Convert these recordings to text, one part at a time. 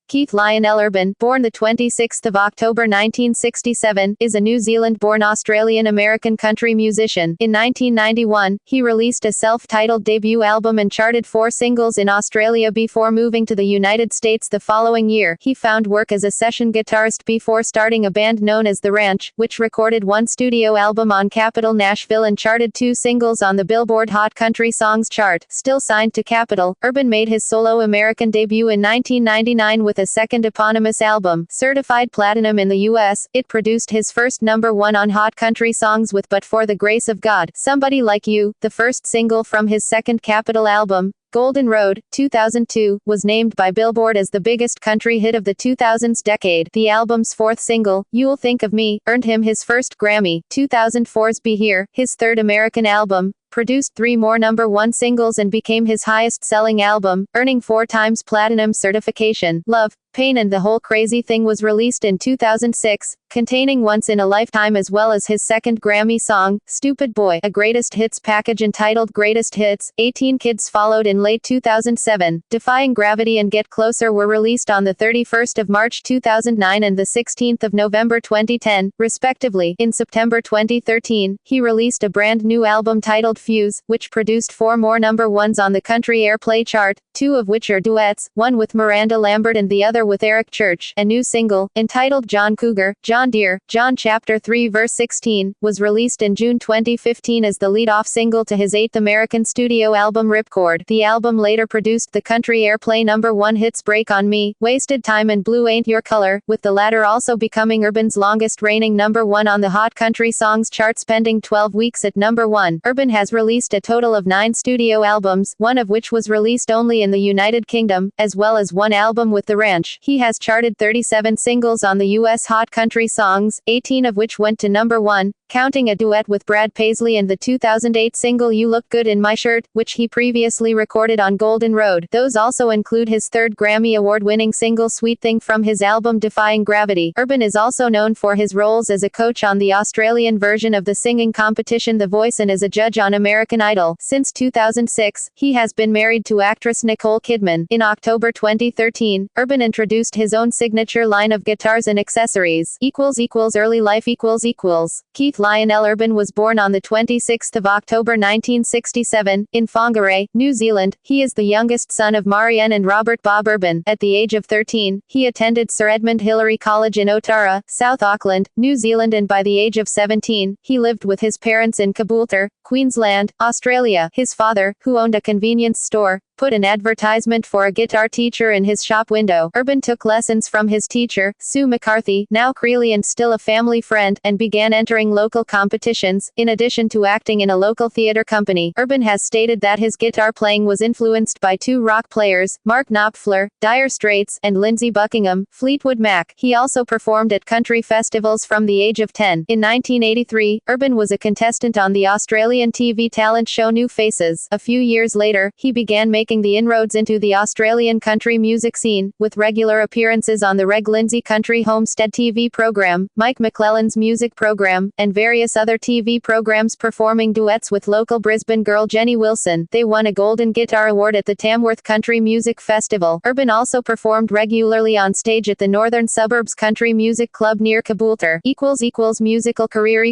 Keith Lionel Urban, born the 26th of October 1967, is a New Zealand-born Australian-American country musician. In 1991, he released a self-titled debut album and charted 4 singles in Australia before moving to the United States the following year. He found work as a session guitarist before starting a band known as The Ranch, which recorded 1 studio album on Capitol Nashville and charted 2 singles on the Billboard Hot Country Songs chart. Still signed to Capitol, Urban made his solo American debut in 1999 with a second eponymous album, certified platinum in the US. It produced his first #1 on Hot Country Songs with But For the Grace of God, Somebody Like You. The first single from his second Capitol album, Golden Road, 2002, was named by Billboard as the biggest country hit of the 2000s decade. The album's 4th single, You'll Think of Me, earned him his first Grammy. 2004's Be Here, his 3rd American album, produced 3 more #1 singles and became his highest-selling album, earning 4 times platinum certification. Love, Pain and the Whole Crazy Thing was released in 2006, containing Once in a Lifetime as well as his second Grammy song, Stupid Boy, a greatest hits package entitled Greatest Hits. 18 Kids followed in late 2007. Defying Gravity and Get Closer were released on the 31st of March 2009 and the 16th of November 2010, respectively. In September 2013, he released a brand new album titled Fuse, which produced 4 more #1s on the country airplay chart, 2 of which are duets, one with Miranda Lambert and the other with Eric Church. A new single, entitled John Cougar, John Deere, John Chapter 3 verse 16, was released in June 2015 as the lead-off single to his 8th American studio album Ripcord. The album later produced the country airplay #1 hits Break on Me, Wasted Time and Blue Ain't Your Color, with the latter also becoming Urban's longest reigning #1 on the Hot Country Songs chart, spending 12 weeks at #1. Urban has released a total of 9 studio albums, 1 of which was released only in the United Kingdom, as well as 1 album with The Ranch. He has charted 37 singles on the US Hot Country Songs, 18 of which went to #1, counting a duet with Brad Paisley and the 2008 single You Look Good in My Shirt, which he previously recorded on Golden Road. Those also include his 3rd Grammy Award-winning single Sweet Thing from his album Defying Gravity. Urban is also known for his roles as a coach on the Australian version of the singing competition The Voice and as a judge on American Idol. Since 2006, he has been married to actress Nicole Kidman. In October 2013, Urban introduced his own signature line of guitars and accessories. Early life Keith Lionel Urban was born on the 26th of October 1967, in Whangarei, New Zealand. He is the youngest son of Marianne and Robert Bob Urban. At the age of 13, he attended Sir Edmund Hillary College in Otara, South Auckland, New Zealand, and by the age of 17, he lived with his parents in Caboolture, Queensland, Australia. His father, who owned a convenience store, put an advertisement for a guitar teacher in his shop window. Urban took lessons from his teacher, Sue McCarthy, now Creeley and still a family friend, and began entering local competitions, in addition to acting in a local theater company. Urban has stated that his guitar playing was influenced by 2 rock players, Mark Knopfler, Dire Straits, and Lindsey Buckingham, Fleetwood Mac. He also performed at country festivals from the age of 10. In 1983, Urban was a contestant on the Australian TV talent show New Faces. A few years later, he began making the inroads into the Australian country music scene, with regular appearances on the Reg Lindsay Country Homestead TV program, Mike McClellan's music program, and various other TV programs, performing duets with local Brisbane girl Jenny Wilson. They won a Golden Guitar Award at the Tamworth Country Music Festival. Urban also performed regularly on stage at the Northern Suburbs Country Music Club near Caboolture. Musical career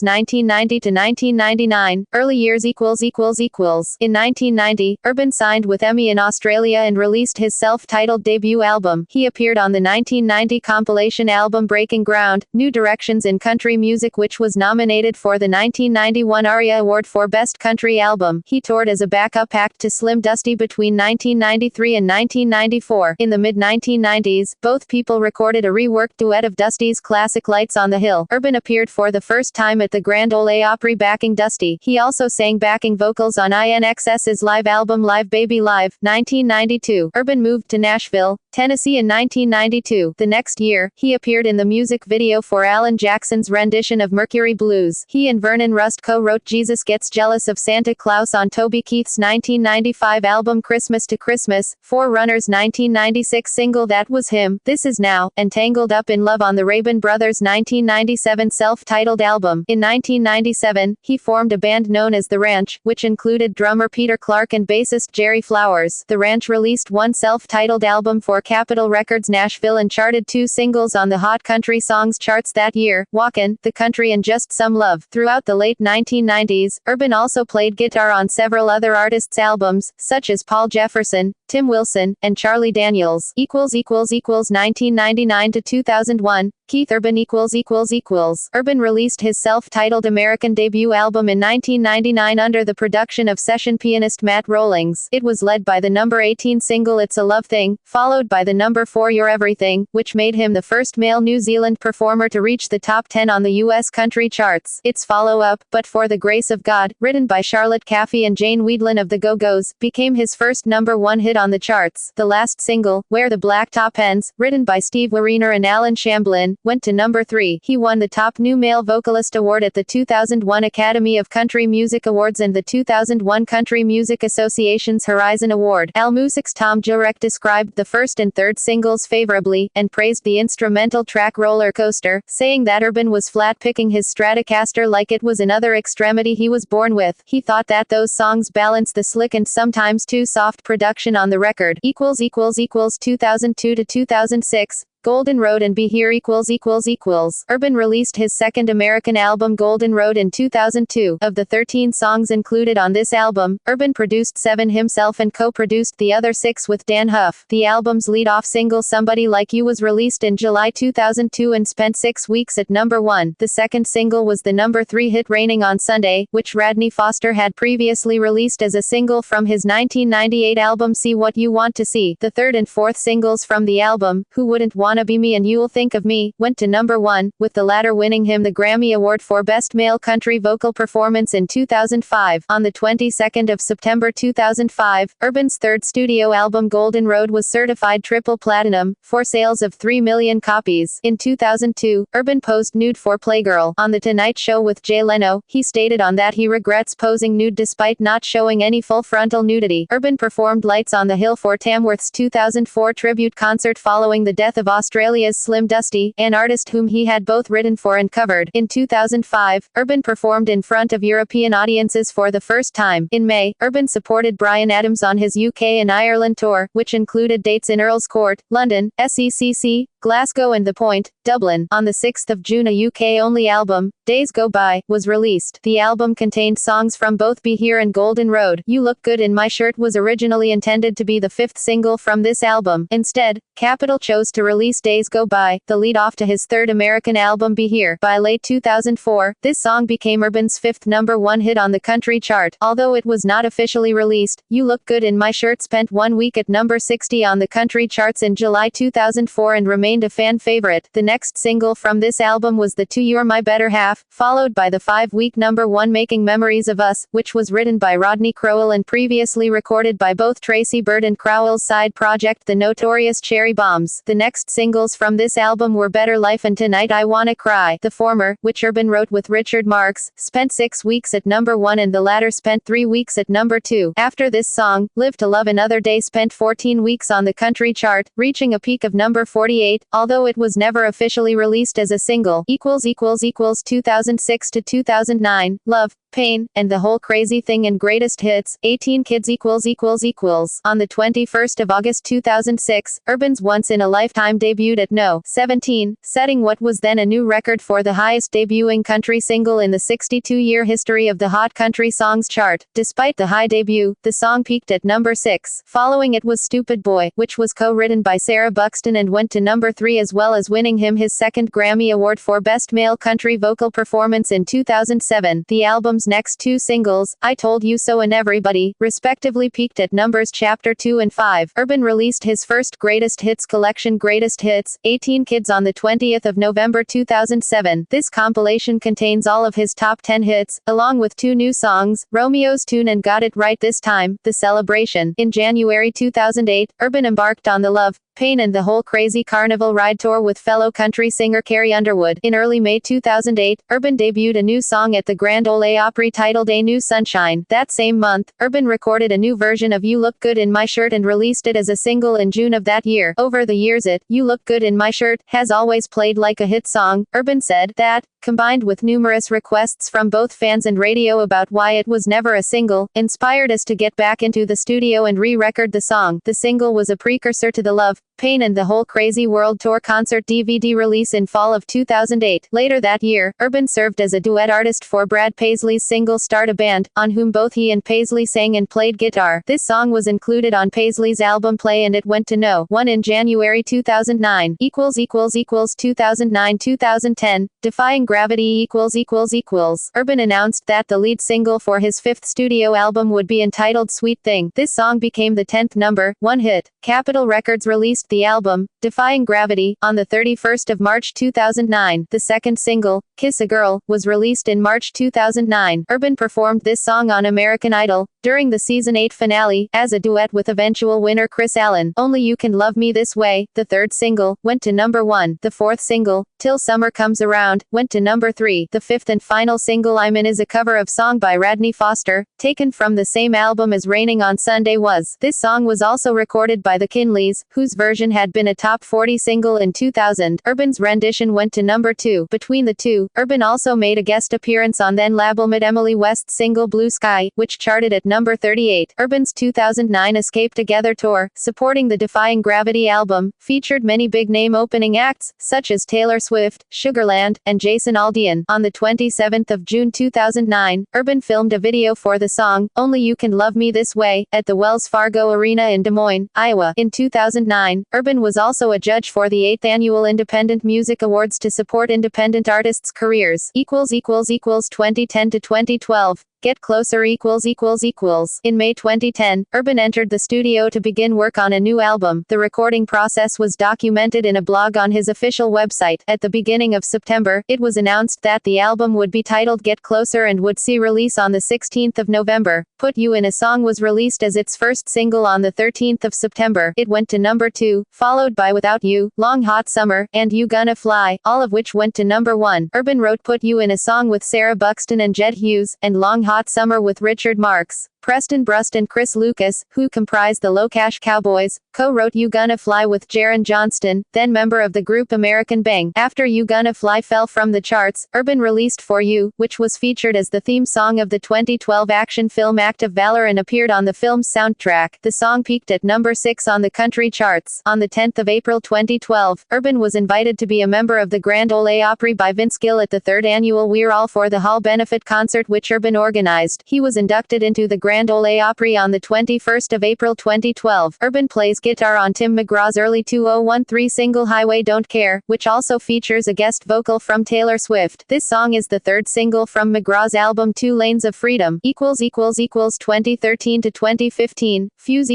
1990 to 1999, early years In 1990, Urban signed with EMI in Australia and released his self-titled debut album. He appeared on the 1990 compilation album Breaking Ground, New Directions in Country Music, which was nominated for the 1991 ARIA Award for Best Country Album. He toured as a backup act to Slim Dusty between 1993 and 1994. In the mid-1990s, both people recorded a reworked duet of Dusty's classic Lights on the Hill. Urban appeared for the first time at the Grand Ole Opry backing Dusty. He also sang backing vocals on INXS's live album Live Baby Live, 1992. Urban moved to Nashville, Tennessee in 1992. The next year, he appeared in the music video for Alan Jackson's rendition of Mercury Blues. He and Vernon Rust co-wrote Jesus Gets Jealous of Santa Claus on Toby Keith's 1995 album Christmas to Christmas, Forerunners' 1996 single That Was Him, This Is Now, and Tangled Up in Love on the Rabin Brothers' 1997 self-titled album. In 1997, he formed a band known as The Ranch, which included drummer Peter Clark and bassist Jerry Flowers. The Ranch released one self-titled album for Capitol Records Nashville and charted 2 singles on the Hot Country Songs charts that year, Walkin', The Country and Just Some Love. Throughout the late 1990s, Urban also played guitar on several other artists' albums, such as Paul Jefferson, Tim Wilson, and Charlie Daniels. 1999 to 2001, Keith Urban Urban released his self-titled American debut album in 1999 under the production of session pianist Matt Rollings. It was led by the number 18 single It's a Love Thing, followed by the number 4 You're Everything, which made him the first male New Zealand performer to reach the top 10 on the U.S. country charts. Its follow-up, But for the Grace of God, written by Charlotte Caffey and Jane Weedlin of the Go-Go's, became his first number 1 hit on the charts. The last single, Where the Blacktop Ends, written by Steve Weiner and Alan Shamblin, went to number 3. He won the Top New Male Vocalist Award at the 2001 Academy of Country Music Awards and the 2001 Country Music Association's Horizon Award. AllMusic's Tom Jurek described the first and third singles favorably, and praised the instrumental track Roller Coaster, saying that Urban was flat-picking his Stratocaster like it was another extremity he was born with. He thought that those songs balance the slick and sometimes too soft production on the record. 2002 to 2006. Golden Road and Be Here Urban released his second American album Golden Road in 2002. Of the 13 songs included on this album, Urban produced 7 himself and co-produced the other 6 with Dan Huff. The album's lead-off single Somebody Like You was released in July 2002 and spent 6 weeks at number 1. The second single was the number 3 hit Raining on Sunday, which Radney Foster had previously released as a single from his 1998 album See What You Want to See. The third and fourth singles from the album, Who Wouldn't Wanna Be Me and You'll Think of Me, went to number 1, with the latter winning him the Grammy Award for Best Male Country Vocal Performance in 2005. On the 22nd of September 2005, Urban's third studio album Golden Road was certified triple platinum, for sales of 3 million copies. In 2002, Urban posed nude for Playgirl. On The Tonight Show with Jay Leno, he stated on that he regrets posing nude despite not showing any full frontal nudity. Urban performed Lights on the Hill for Tamworth's 2004 tribute concert following the death of Australia's Slim Dusty, an artist whom he had both written for and covered. In 2005, Urban performed in front of European audiences for the first time. In May, Urban supported Bryan Adams on his UK and Ireland tour, which included dates in Earl's Court, London, SECC, Glasgow and The Point, Dublin. On the 6th of June, a UK-only album, Days Go By, was released. The album contained songs from both Be Here and Golden Road. You Look Good in My Shirt was originally intended to be the 5th single from this album. Instead, Capitol chose to release Days Go By, the lead-off to his third American album Be Here. By late 2004, this song became Urban's 5th number 1 hit on the country chart. Although it was not officially released, You Look Good in My Shirt spent 1 week at number 60 on the country charts in July 2004 and remained a fan favorite. The next single from this album was the 2 You're My Better Half, followed by the 5-week number 1 Making Memories of Us, which was written by Rodney Crowell and previously recorded by both Tracy Byrd and Crowell's side project The Notorious Cherry Bombs. The next singles from this album were Better Life and Tonight I Wanna Cry. The former, which Urban wrote with Richard Marx, spent 6 weeks at number 1 and the latter spent 3 weeks at number 2. After this song, Live to Love Another Day spent 14 weeks on the country chart, reaching a peak of number 48, although it was never officially released as a single. 2006 to 2009, Love, Pain, and the Whole Crazy Thing and Greatest Hits, 18 Kids On the 21st of August 2006, Urban's Once in a Lifetime debuted at No. 17, setting what was then a new record for the highest debuting country single in the 62-year history of the Hot Country Songs chart. Despite the high debut, the song peaked at number 6. Following it was Stupid Boy, which was co-written by Sarah Buxton and went to number 3 as well as winning him his second Grammy Award for Best Male Country Vocal Performance in 2007. The album's album's next two singles, I Told You So and Everybody, respectively peaked at numbers chapter 2 and 5. Urban released his first Greatest Hits collection Greatest Hits, 18 Kids on the 20th of November 2007. This compilation contains all of his top 10 hits, along with two new songs, Romeo's Tune and Got It Right This Time, The Celebration. In January 2008, Urban embarked on the Love, Pain and the Whole Crazy Carnival Ride tour with fellow country singer Carrie Underwood. In early May 2008, Urban debuted a new song at the Grand Ole Opry titled A New Sunshine. That same month, Urban recorded a new version of You Look Good in My Shirt and released it as a single in June of that year. Over the years You Look Good in My Shirt has always played like a hit song. Urban said that, combined with numerous requests from both fans and radio about why it was never a single, inspired us to get back into the studio and re-record the song. The single was a precursor to the Love, Pain and the Whole Crazy World Tour concert DVD release in fall of 2008. Later that year, Urban served as a duet artist for Brad Paisley's single Start a Band, on whom both he and Paisley sang and played guitar. This song was included on Paisley's album Play and it went to No. 1 in January 2009. 2009-2010, Defying Gravity Urban announced that the lead single for his fifth studio album would be entitled Sweet Thing. This song became the 10th number one hit. Capitol Records released the album, Defying Gravity, on the 31st of March 2009. The second single, Kiss a Girl, was released in March 2009. Urban performed this song on American Idol, during the season 8 finale, as a duet with eventual winner Chris Allen. Only You Can Love Me This Way, the third single, went to number 1. The fourth single, Till Summer Comes Around, went to number 3. The fifth and final single I'm In is a cover of song by Radney Foster, taken from the same album as Raining on Sunday was. This song was also recorded by the Kinleys, whose version had been a top 40 single in 2000. Urban's rendition went to number 2. Between the two, Urban also made a guest appearance on then labelmate Emily West's single Blue Sky, which charted at number 38. Urban's 2009 Escape Together tour, supporting the Defying Gravity album, featured many big-name opening acts, such as Taylor Swift, Sugarland, and Jason Aldean. On the 27th of June 2009, Urban filmed a video for the song, Only You Can Love Me This Way, at the Wells Fargo Arena in Des Moines, Iowa. In 2009, Urban was also a judge for the 8th Annual Independent Music Awards to support independent artists' careers. 2010 to 2012. Get Closer In May 2010, Urban entered the studio to begin work on a new album. The recording process was documented in a blog on his official website. At the beginning of September, it was announced that the album would be titled Get Closer and would see release on the 16th of November. Put You In a Song was released as its first single on the 13th of September. It went to number 2, followed by Without You, Long Hot Summer, and You Gonna Fly, all of which went to number 1. Urban wrote Put You In a Song with Sarah Buxton and Jed Hughes, and Long Hot Summer with Richard Marx. Preston Brust and Chris Lucas, who comprised the Low Cash Cowboys, co-wrote You Gonna Fly with Jaron Johnston, then member of the group American Bang. After You Gonna Fly fell from the charts, Urban released For You, which was featured as the theme song of the 2012 action film Act of Valor and appeared on the film's soundtrack. The song peaked at number 6 on the country charts. On the 10th of April 2012, Urban was invited to be a member of the Grand Ole Opry by Vince Gill at the 3rd annual We're All For the Hall benefit concert which Urban organized. He was inducted into the Grand Ole Opry on the 21st of April 2012. Urban plays guitar on Tim McGraw's early 2013 single Highway Don't Care, which also features a guest vocal from Taylor Swift. This song is the third single from McGraw's album Two Lanes of Freedom. 2013 to 2015. Fuse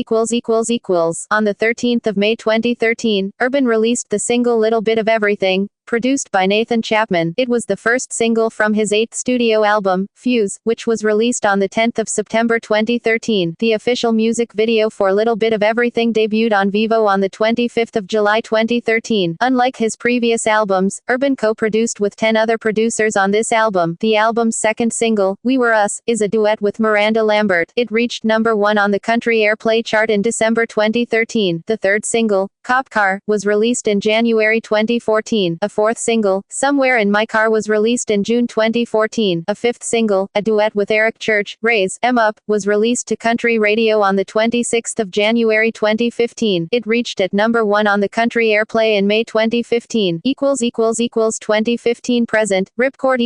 On the 13th of May 2013, Urban released the single Little Bit of Everything, produced by Nathan Chapman. It was the first single from his 8th studio album, Fuse, which was released on the 10th of September 2013. The official music video for Little Bit of Everything debuted on Vivo on the 25th of July 2013. Unlike his previous albums, Urban co-produced with 10 other producers on this album. The album's second single, We Were Us, is a duet with Miranda Lambert. It reached number 1 on the country airplay chart in December 2013. The third single, Cop Car, was released in January 2014. A fourth single, Somewhere in My Car, was released in June 2014. A fifth single, a duet with Eric Church, Raise 'Em Up, was released to country radio on the 26th of January 2015. It reached at number 1 on the country airplay in May 2015. 2015 present, Ripcord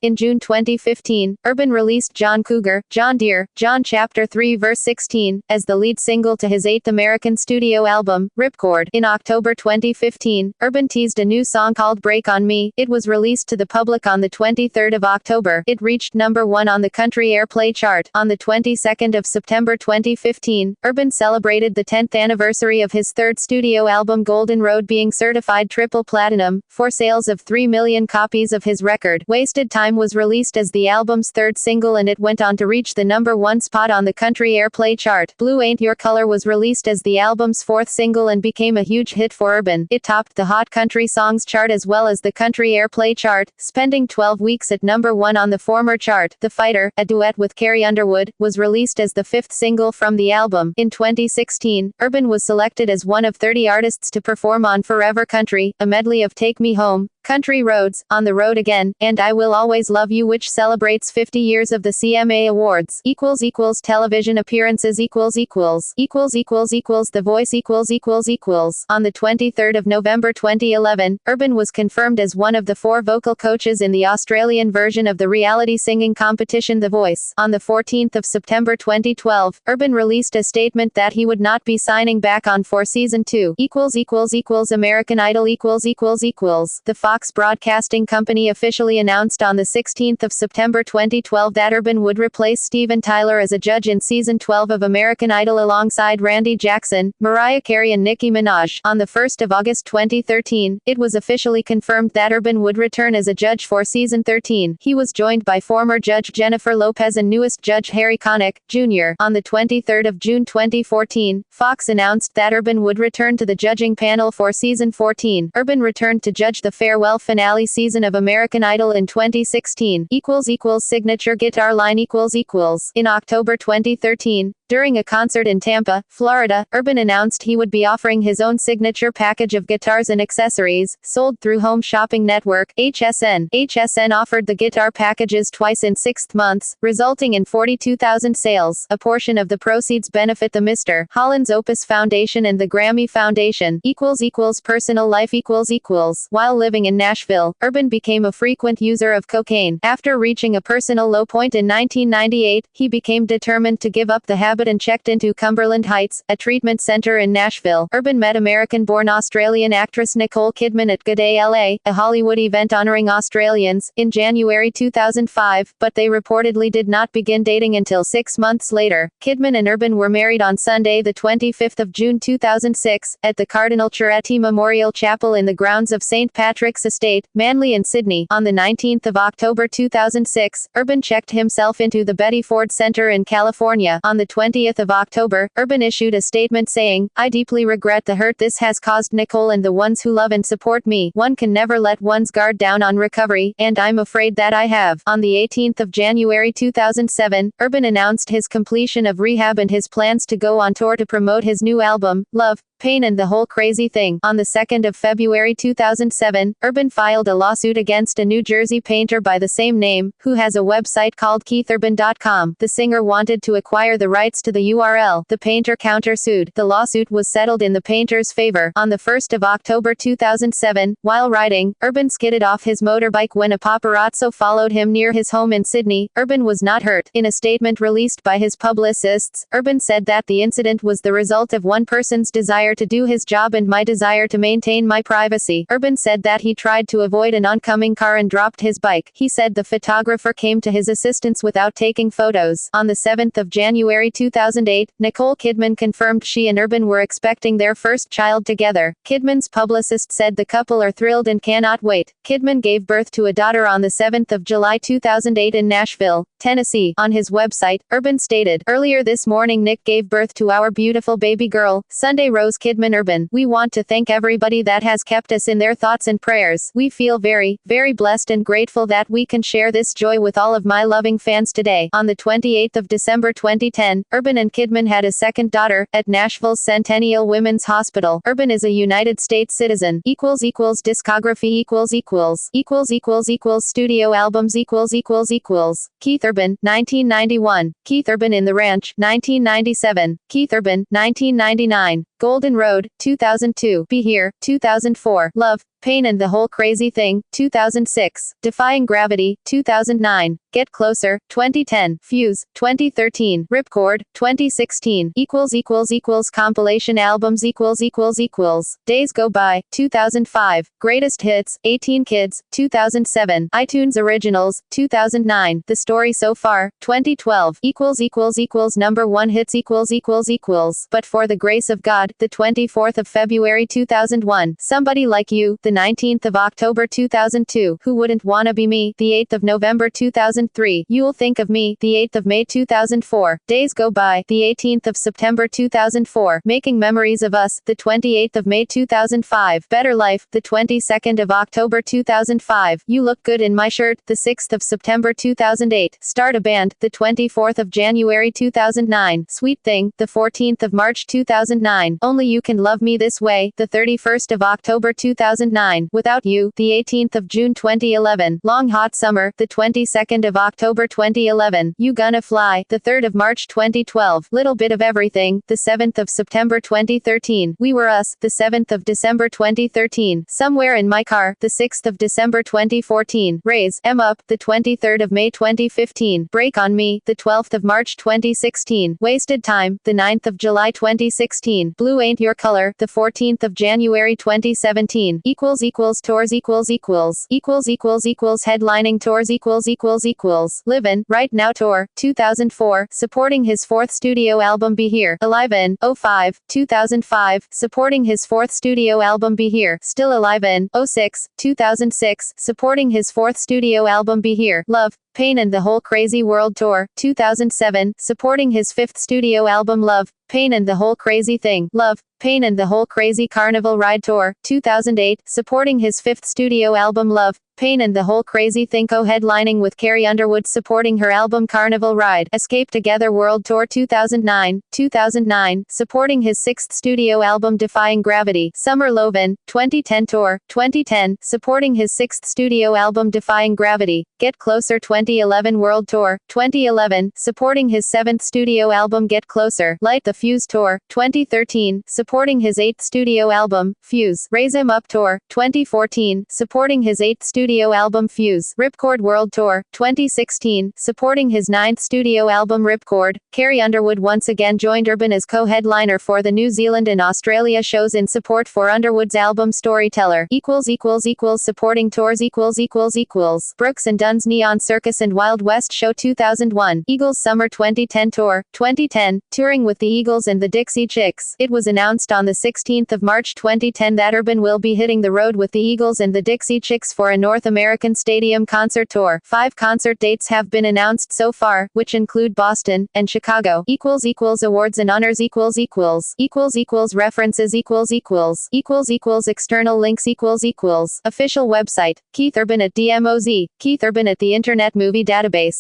In June 2015, Urban released John Cougar, John Deere, John Chapter 3 verse 16, as the lead single to his 8th American studio album album, Ripcord. In October 2015, Urban teased a new song called Break on Me. It was released to the public on the 23rd of October. It reached #1 on the country airplay chart. On the 22nd of September 2015, Urban celebrated the 10th anniversary of his third studio album Golden Road being certified triple platinum, for sales of 3 million copies of his record. Wasted Time was released as the album's third single and it went on to reach the #1 spot on the country airplay chart. Blue Ain't Your Color was released as the album's fourth single and became a huge hit for Urban. It topped the Hot Country Songs chart as well as the country airplay chart, spending 12 weeks at #1 on the former chart. The Fighter, a duet with Carrie Underwood, was released as the fifth single from the album. In 2016, Urban was selected as one of 30 artists to perform on Forever Country, a medley of Take Me Home, Country Roads, On the Road Again, and I Will Always Love You, which celebrates 50 years of the CMA Awards. Television appearances The Voice On the 23rd of November 2011, Urban was confirmed as one of the 4 vocal coaches in the Australian version of the reality singing competition The Voice. On the 14th of September 2012, Urban released a statement that he would not be signing back on for Season 2. American Idol The Fox Broadcasting Company officially announced on the 16th of September 2012 that Urban would replace Steven Tyler as a judge in Season 12 of American Idol alongside Randy Jackson, Mariah Carey and Nicki Minaj. On the 1st of August 2013, it was officially confirmed that Urban would return as a judge for Season 13. He was joined by former judge Jennifer Lopez and newest judge Harry Connick, Jr. On the 23rd of June 2014, Fox announced that Urban would return to the judging panel for Season 14. Urban returned to judge the farewell finale season of American Idol in 2016. Signature guitar line In October 2013, during a concert in Tampa, Florida, Urban announced he would be offering his own signature package of guitars and accessories, sold through Home Shopping Network, HSN. HSN offered the guitar packages twice in 6 months, resulting in 42,000 sales. A portion of the proceeds benefit the Mr. Holland's Opus Foundation and the Grammy Foundation. Personal life While living in Nashville, Urban became a frequent user of cocaine. After reaching a personal low point in 1998, he became determined to give up the habit and checked into Cumberland Heights, a treatment center in Nashville. Urban met American-born Australian actress Nicole Kidman at Good Day LA, a Hollywood event honoring Australians, in January 2005, but they reportedly did not begin dating until 6 months later. Kidman and Urban were married on Sunday the 25th of June 2006, at the Cardinal Chiretti Memorial Chapel in the grounds of St. Patrick's Estate, Manly in Sydney. On the 19th of October 2006, Urban checked himself into the Betty Ford Center in California. On the 20th of October, Urban issued a statement saying, "I deeply regret the hurt this has caused Nicole and the ones who love and support me. One can never let one's guard down on recovery, and I'm afraid that I have." On the 18th of January 2007, Urban announced his completion of rehab and his plans to go on tour to promote his new album, Love, Pain and the Whole Crazy Thing. On the 2nd of February 2007, Urban filed a lawsuit against a New Jersey painter by the same name, who has a website called KeithUrban.com. The singer wanted to acquire the rights to the URL. The painter countersued. The lawsuit was settled in the painter's favor. On the 1st of October 2007, while riding, Urban skidded off his motorbike when a paparazzo followed him near his home in Sydney. Urban was not hurt. In a statement released by his publicists, Urban said that the incident was the result of one person's desire to do his job and my desire to maintain my privacy. Urban said that he tried to avoid an oncoming car and dropped his bike. He said the photographer came to his assistance without taking photos. On the 7th of January 2008, Nicole Kidman confirmed she and Urban were expecting their first child together. Kidman's publicist said the couple are thrilled and cannot wait. Kidman gave birth to a daughter on the 7th of July 2008 in Nashville, Tennessee. On his website, Urban stated, "Earlier this morning Nick gave birth to our beautiful baby girl, Sunday Rose Kidman Urban. We want to thank everybody that has kept us in their thoughts and prayers. We feel very, very blessed and grateful that we can share this joy with all of my loving fans today." On the 28th of December 2010, Urban and Kidman had a second daughter, at Nashville's Centennial Women's Hospital. Urban is a United States citizen. Discography Studio albums Keith Urban, 1991. Keith Urban in the Ranch, 1997. Keith Urban, 1999. Golden Road, 2002. Be Here, 2004. Love, Pain and the Whole Crazy Thing, 2006. Defying Gravity, 2009. Get Closer, 2010. Fuse, 2013. Ripcord, 2016. Compilation albums Days Go By, 2005. Greatest Hits, 18 Kids, 2007. iTunes Originals, 2009. The Story So Far, 2012. Number 1 hits But For the Grace of God, the 24th of February 2001. Somebody Like You, the 19th of October 2002. Who Wouldn't Wanna Be Me, the 8th of November 2003. You'll Think of Me, the 8th of May 2004. Days Go By, the 18th of September 2004. Making Memories of Us, the 28th of May 2005. Better Life, the 22nd of October 2005. You Look Good in My Shirt, the 6th of September 2008. Start a Band, the 24th of January 2009. Sweet Thing, the 14th of March 2009. Only You Can Love Me This Way, the 31st of October 2009. Without You, the 18th of June 2011. Long Hot Summer, the 22nd of October 2011. You Gonna Fly, the 3rd of March 2012. Little Bit of Everything, the 7th of September 2013. We Were Us, the 7th of December 2013. Somewhere in My Car, the 6th of December 2014. Raise, M Up, the 23rd of May 2015. Break on Me, the 12th of March 2016. Wasted Time, the 9th of July 2016. Blue Ain't Your Color, the 14th of January 2017. Tours headlining tours Livin' Right Now Tour, 2004, supporting his 4th studio album Be Here. Alive in 05, 2005, supporting his 4th studio album Be Here. Still Alive in 06, 2006, supporting his 4th studio album Be Here. Love, Pain and the Whole Crazy World Tour, 2007, supporting his 5th studio album Love, Pain and the Whole Crazy Thing. Love, Pain and the Whole Crazy Carnival Ride Tour, 2008, supporting his 5th studio album Love, Pain and the Whole Crazy Thing. Co-headlining with Carrie Underwood supporting her album Carnival Ride. Escape Together World Tour, 2009, supporting his 6th studio album Defying Gravity. Summer Lovin', 2010 Tour, 2010, supporting his 6th studio album Defying Gravity. Get Closer 2011 World Tour, 2011, supporting his 7th studio album Get Closer. Light the Fuse Tour, 2013, supporting his 8th studio album, Fuse. Raise 'Em Up Tour, 2014, supporting his 8th studio album Fuse. Ripcord World Tour, 2016, supporting his 9th studio album Ripcord. Carrie Underwood once again joined Urban as co-headliner for the New Zealand and Australia shows in support for Underwood's album Storyteller. Supporting tours Brooks and Dunn's Neon Circus and Wild West Show 2001. Eagles Summer 2010 Tour, 2010, touring with the Eagles and the Dixie Chicks. It was announced on the 16th of March 2010 that Urban will be hitting the road with the Eagles and the Dixie Chicks for a North American stadium concert tour. 5 concert dates have been announced so far, which include Boston and Chicago. Awards and honors references external links official website Keith Urban at DMOZ Keith Urban at the Internet Movie Database.